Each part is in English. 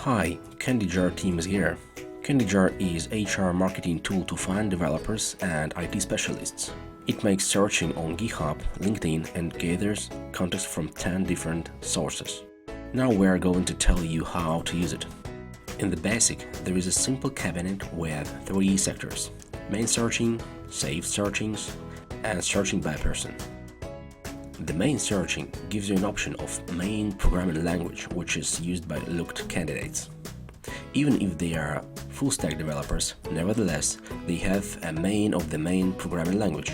Hi, CandyJar team is here. CandyJar is HR marketing tool to find developers and IT specialists. It makes searching on GitHub, LinkedIn and gathers contacts from 10 different sources. Now we are going to tell you how to use it. In the basic, there is a simple cabinet with 3 sectors: main searching, saved searchings, and searching by person. The main searching gives you an option of main programming language, which is used by looked candidates. Even if they are full-stack developers, nevertheless, they have a main of the main programming language.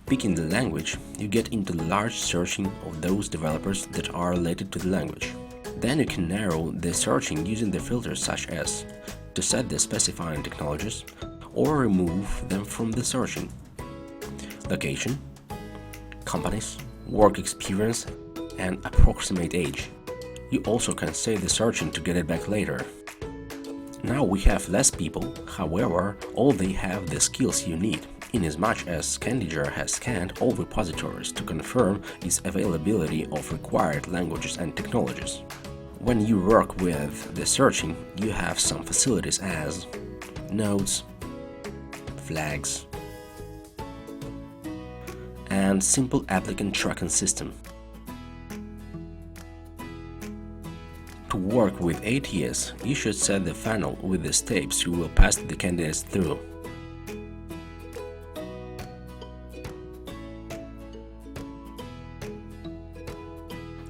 Picking the language, you get into the large searching of those developers that are related to the language. Then you can narrow the searching using the filters such as to set the specifying technologies or remove them from the searching. Location, companies, work experience, and approximate age. You also can save the searching to get it back later. Now we have less people, however, all they have the skills you need, inasmuch as CandyJar has scanned all repositories to confirm its availability of required languages and technologies. When you work with the searching, you have some facilities as nodes, flags, and simple applicant tracking system. To work with ATS, you should set the funnel with the steps you will pass the candidates through.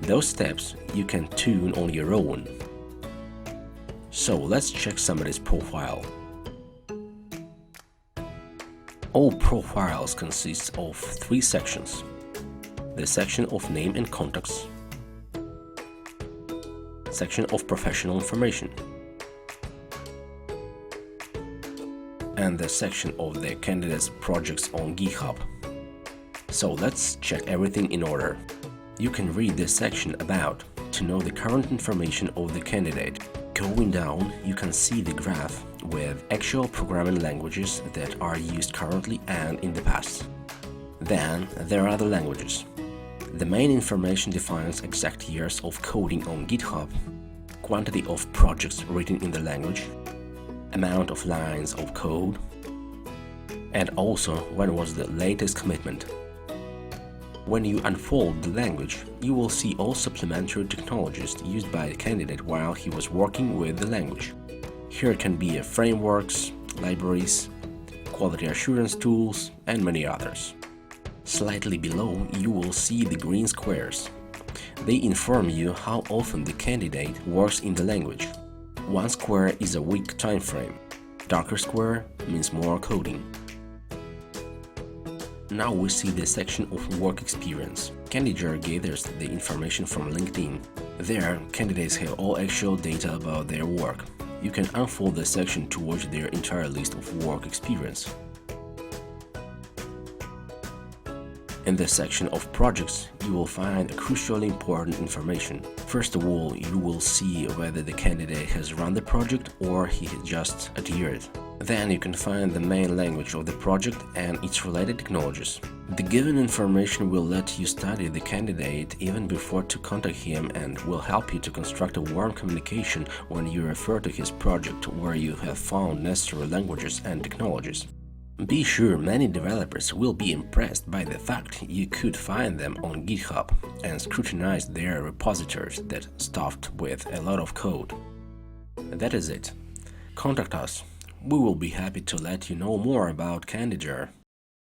Those steps you can tune on your own. So let's check somebody's profile. All profiles consist of 3 sections: the section of name and contacts, section of professional information, and the section of the candidate's projects on GitHub. So let's check everything in order. You can read this section about to know the current information of the candidate. Going down, you can see the graph with actual programming languages that are used currently and in the past. Then there are the languages. The main information defines exact years of coding on GitHub, quantity of projects written in the language, amount of lines of code, and also when was the latest commitment. When you unfold the language, you will see all supplementary technologies used by the candidate while he was working with the language. Here can be frameworks, libraries, quality assurance tools, and many others. Slightly below, you will see the green squares. They inform you how often the candidate works in the language. 1 square is a week time frame. Darker square means more coding. Now we see the section of work experience. CandyJar gathers the information from LinkedIn. There, candidates have all actual data about their work. You can unfold the section to watch their entire list of work experience. In the section of projects, you will find crucially important information. First of all, you will see whether the candidate has run the project or he has just adhered. Then you can find the main language of the project and its related technologies. The given information will let you study the candidate even before to contact him and will help you to construct a warm communication when you refer to his project where you have found necessary languages and technologies. Be sure many developers will be impressed by the fact you could find them on GitHub and scrutinize their repositories that stuffed with a lot of code. That is it. Contact us. We will be happy to let you know more about CandyJar.